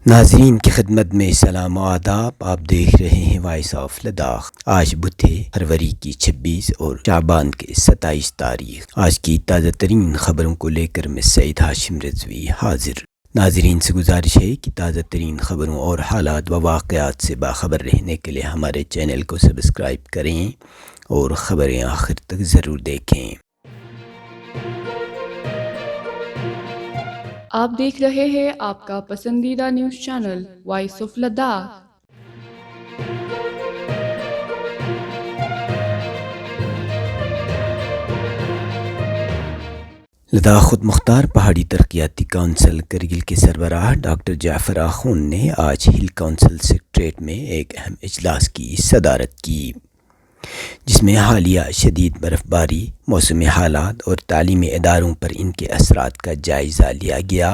ناظرین کی خدمت میں سلام و آداب۔ آپ دیکھ رہے ہیں وائس آف لداخ۔ آج بدھ ہے، فروری کی 26 اور شعبان کے 27 تاریخ۔ آج کی تازہ ترین خبروں کو لے کر میں سعید ہاشم رضوی حاضر۔ ناظرین سے گزارش ہے کہ تازہ ترین خبروں اور حالات و واقعات سے باخبر رہنے کے لیے ہمارے چینل کو سبسکرائب کریں اور خبریں آخر تک ضرور دیکھیں۔ آپ دیکھ رہے ہیں آپ کا پسندیدہ news channel voice of Ladakh. Ladakh خود مختار پہاڑی ترقیاتی کونسل کرگل کے سربراہ ڈاکٹر جعفر آخوند نے آج ہل کونسل سیکریٹریٹ میں ایک اہم اجلاس کی صدارت کی، جس میں حالیہ شدید برف باری، موسمی حالات اور تعلیمی اداروں پر ان کے اثرات کا جائزہ لیا گیا۔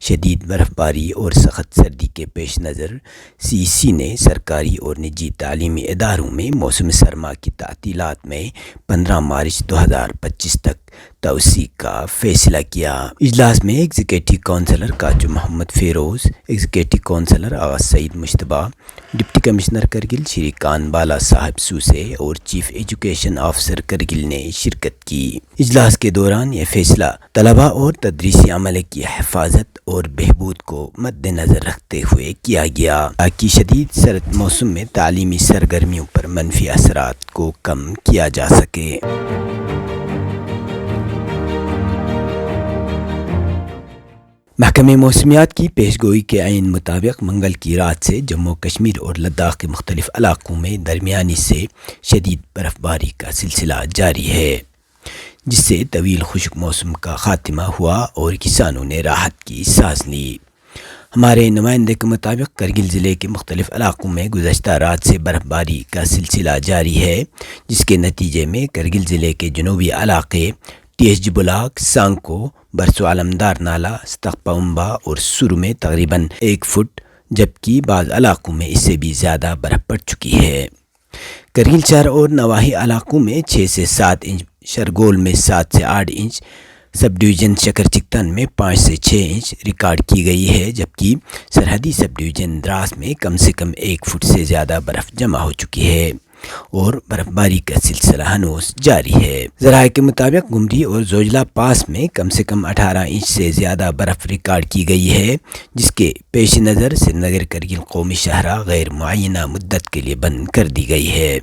شدید برف باری اور سخت سردی کے پیش نظر سی نے سرکاری اور نجی تعلیمی اداروں میں موسم سرما کی تعطیلات میں 15 مارچ 2025 تک توسیع کا فیصلہ کیا۔ اجلاس میں ایگزیکٹو کونسلر کاچو محمد فیروز، ایگزیکٹو کونسلر آغا سعید مشتبہ، ڈپٹی کمشنر کرگل شری کان بالا صاحب سوسے اور چیف ایجوکیشن آفیسر کرگل نے شرکت کی۔ اجلاس کے دوران یہ فیصلہ طلباء اور تدریسی عملے کی حفاظت اور بہبود کو مد نظر رکھتے ہوئے کیا گیا تاکہ شدید سرد موسم میں تعلیمی سرگرمیوں پر منفی اثرات کو کم کیا جا سکے۔ محکمہ موسمیات کی پیشگوئی کے عین مطابق منگل کی رات سے جموں کشمیر اور لداخ کے مختلف علاقوں میں درمیانی سے شدید برف باری کا سلسلہ جاری ہے، جس سے طویل خشک موسم کا خاتمہ ہوا اور کسانوں نے راحت کی سانس لی۔ ہمارے نمائندے کے مطابق کرگل ضلع کے مختلف علاقوں میں گزشتہ رات سے برف باری کا سلسلہ جاری ہے، جس کے نتیجے میں کرگل ضلع کے جنوبی علاقے ٹی ایچ جی بلاک، سانکو، برسو علمدار نالہ، ستخپا امبا اور سرو میں تقریباً 1 فٹ، جبکہ بعض علاقوں میں اس سے بھی زیادہ برف پڑ چکی ہے۔ کرگل شہر اور نواحی علاقوں میں 6 سے 7 انچ، شرگول میں 7 سے 8 انچ، سب ڈویژن شکر چکتن میں 5 سے 6 انچ ریکارڈ کی گئی ہے، جبکہ سرحدی سب ڈویژن دراس میں کم سے کم 1 فٹ سے زیادہ برف جمع ہو چکی ہے اور برف باری کا سلسلہ ہنوز جاری ہے۔ ذرائع کے مطابق گمری اور زوجلا پاس میں کم سے کم 18 انچ سے زیادہ برف ریکارڈ کی گئی ہے، جس کے پیش نظر سری نگر کرگل قومی شاہراہ غیر معینہ مدت کے لیے بند کر دی گئی ہے۔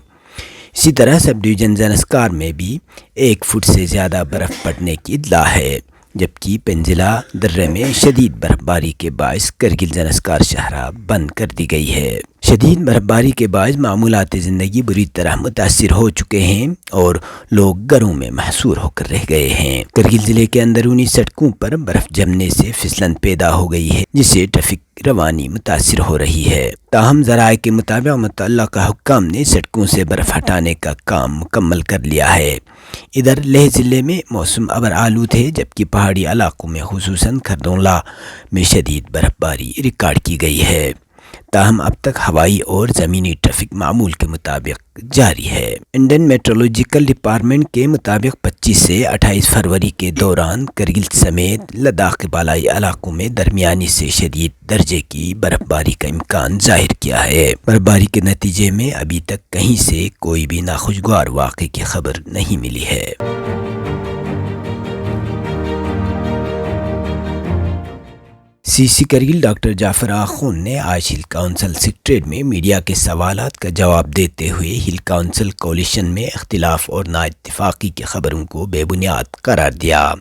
اسی طرح سب ڈویژن زنسکار میں بھی 1 فٹ سے زیادہ برف پڑنے کی اطلاع ہے، جبکہ پنزلا درے میں شدید برف باری کے باعث کرگل زنسکار شاہراہ بند کر دی گئی ہے۔ شدید برف باری کے باعث معمولات زندگی بری طرح متاثر ہو چکے ہیں اور لوگ گھروں میں محصور ہو کر رہ گئے ہیں۔ کرگل ضلع کے اندرونی سڑکوں پر برف جمنے سے پھسلن پیدا ہو گئی ہے، جس سے ٹریفک روانی متاثر ہو رہی ہے۔ تاہم ذرائع کے مطابق متعلقہ حکام نے سڑکوں سے برف ہٹانے کا کام مکمل کر لیا ہے۔ ادھر لیہ ضلع میں موسم ابر آلود ہے، جبکہ پہاڑی علاقوں میں خصوصاً کھردونلا میں شدید برف باری ریکارڈ کی گئی ہے۔ تاہم اب تک ہوائی اور زمینی ٹریفک معمول کے مطابق جاری ہے۔ انڈین میٹرولوجیکل ڈپارٹمنٹ کے مطابق 25 سے 28 فروری کے دوران کرگل سمیت لداخ کے بالائی علاقوں میں درمیانی سے شدید درجے کی برف باری کا امکان ظاہر کیا ہے۔ برف باری کے نتیجے میں ابھی تک کہیں سے کوئی بھی ناخوشگوار واقعے کی خبر نہیں ملی ہے۔ سی کرگل ڈاکٹر جعفر آخوند نے آج ہل کونسل سیکریٹریٹ میں میڈیا کے سوالات کا جواب دیتے ہوئے ہل کونسل کولیشن میں اختلاف اور نا اتفاقی کی خبروں کو بے بنیاد قرار دیا۔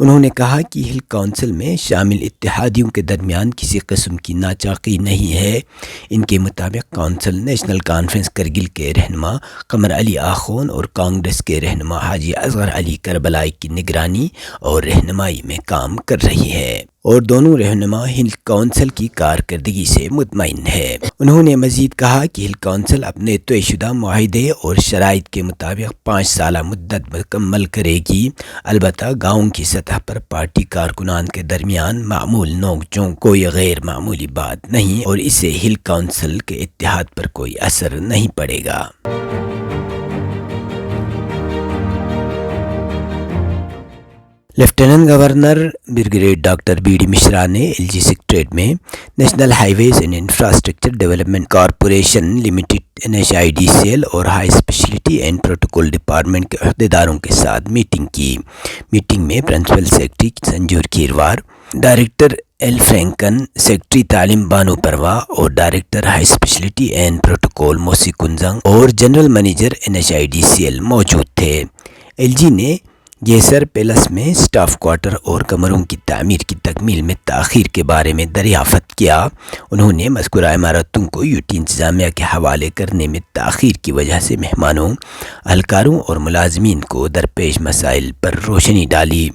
انہوں نے کہا کہ ہل کونسل میں شامل اتحادیوں کے درمیان کسی قسم کی ناچاقی نہیں ہے۔ ان کے مطابق کونسل نیشنل کانفرنس کرگل کے رہنما قمر علی آخوند اور کانگریس کے رہنما حاجی اصغر علی کربلائی کی نگرانی اور رہنمائی میں کام کر رہی ہے اور دونوں رہنما ہل کونسل کی کارکردگی سے مطمئن ہے۔ انہوں نے مزید کہا کہ ہل کونسل اپنے طے شدہ معاہدے اور شرائط کے مطابق 5 سالہ مدت مکمل کرے گی، البتہ گاؤں کی سطح پر پارٹی کارکنان کے درمیان معمول نوک جھونک کوئی غیر معمولی بات نہیں اور اس سے ہل کونسل کے اتحاد پر کوئی اثر نہیں پڑے گا۔ Lieutenant governor brigadier doctor B D Mishra نے ایل جی سیکریٹریٹ میں national highways and infrastructure development corporation limited NHIDCL اور high specialty and protocol department کے عہدیداروں کے ساتھ میٹنگ کی۔ میٹنگ میں principal secretary Sanjeev Khirwar, director L Franklin, secretary تعلیم بانو پروا اور director high specialty and protocol Musa Kunzang اور جنرل منیجر NHIDCL موجود تھے۔ ایل جی نے گیسر پیلس میں سٹاف کوارٹر اور کمروں کی تعمیر کی تکمیل میں تاخیر کے بارے میں دریافت کیا۔ انہوں نے مذکورہ عمارتوں کو UT انتظامیہ کے حوالے کرنے میں تاخیر کی وجہ سے مہمانوں، اہلکاروں اور ملازمین کو درپیش مسائل پر روشنی ڈالی۔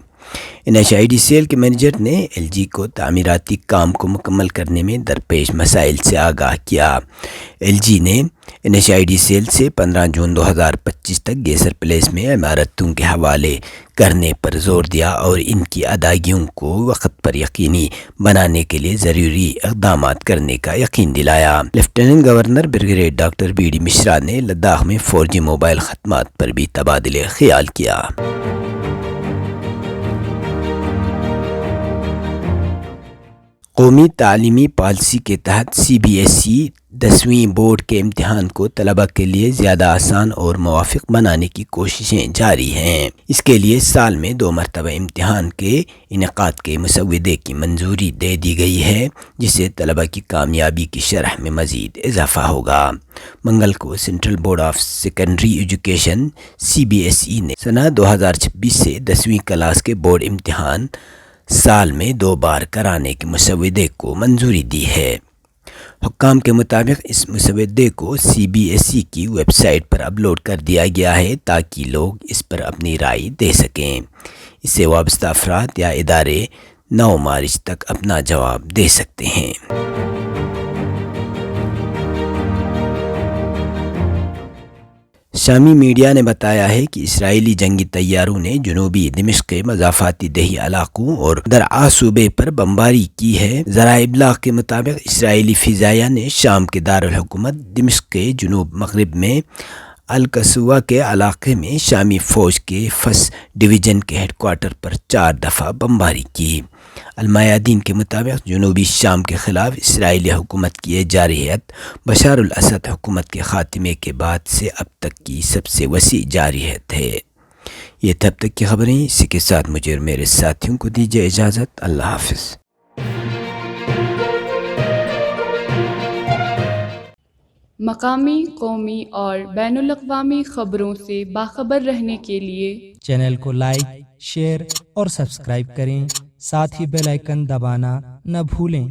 NHIDCL کے مینیجر نے ایل جی کو تعمیراتی کام کو مکمل کرنے میں درپیش مسائل سے آگاہ کیا۔ ایل جی نے NHIDCL سے 15 جون 2025 تک گیسر پلیس میں عمارتوں کے حوالے کرنے پر زور دیا اور ان کی ادائیگیوں کو وقت پر یقینی بنانے کے لیے ضروری اقدامات کرنے کا یقین دلایا۔ Lieutenant governor brigadier doctor B D Mishra نے لداخ میں 4G موبائل خدمات پر بھی تبادلہ خیال کیا۔ قومی تعلیمی پالیسی کے تحت CBSE 10ویں بورڈ کے امتحان کو طلباء کے لیے زیادہ آسان اور موافق بنانے کی کوششیں جاری ہیں۔ اس کے لیے سال میں 2 مرتبہ امتحان کے انعقاد کے مسودے کی منظوری دے دی گئی ہے، جس سے طلباء کی کامیابی کی شرح میں مزید اضافہ ہوگا۔ منگل کو central board of secondary education CBSE نے سنہ 2026 سے 10ویں کلاس کے بورڈ امتحان سال میں 2 بار کرانے کے مسودے کو منظوری دی ہے۔ حکام کے مطابق اس مسودے کو CBSE کی ویب سائٹ پر اپلوڈ کر دیا گیا ہے تاکہ لوگ اس پر اپنی رائے دے سکیں۔ اس سے وابستہ افراد یا ادارے 9 مارچ تک اپنا جواب دے سکتے ہیں۔ شامی میڈیا نے بتایا ہے کہ اسرائیلی جنگی طیاروں نے جنوبی دمشق کے مضافاتی دیہی علاقوں اور درعا صوبے پر بمباری کی ہے۔ ذرائع ابلاغ کے مطابق اسرائیلی فضائیہ نے شام کے دارالحکومت دمشق کے جنوب مغرب میں القصوہ کے علاقے میں شامی فوج کے فس ڈویژن کے ہیڈ کوارٹر پر 4 دفعہ بمباری کی۔ المیادین کے مطابق جنوبی شام کے خلاف اسرائیلی حکومت کی جارحیت بشار الاسد حکومت کے خاتمے کے بعد سے اب تک کی سب سے وسیع جارحیت ہے۔ یہ تب تک کی خبریں، اسی کے ساتھ مجھے اور میرے ساتھیوں کو دیجیے اجازت۔ اللہ حافظ۔ مقامی، قومی اور بین الاقوامی خبروں سے باخبر رہنے کے لیے چینل کو لائک، شیئر اور سبسکرائب کریں، ساتھ ہی بیل آئیکن دبانا نہ بھولیں۔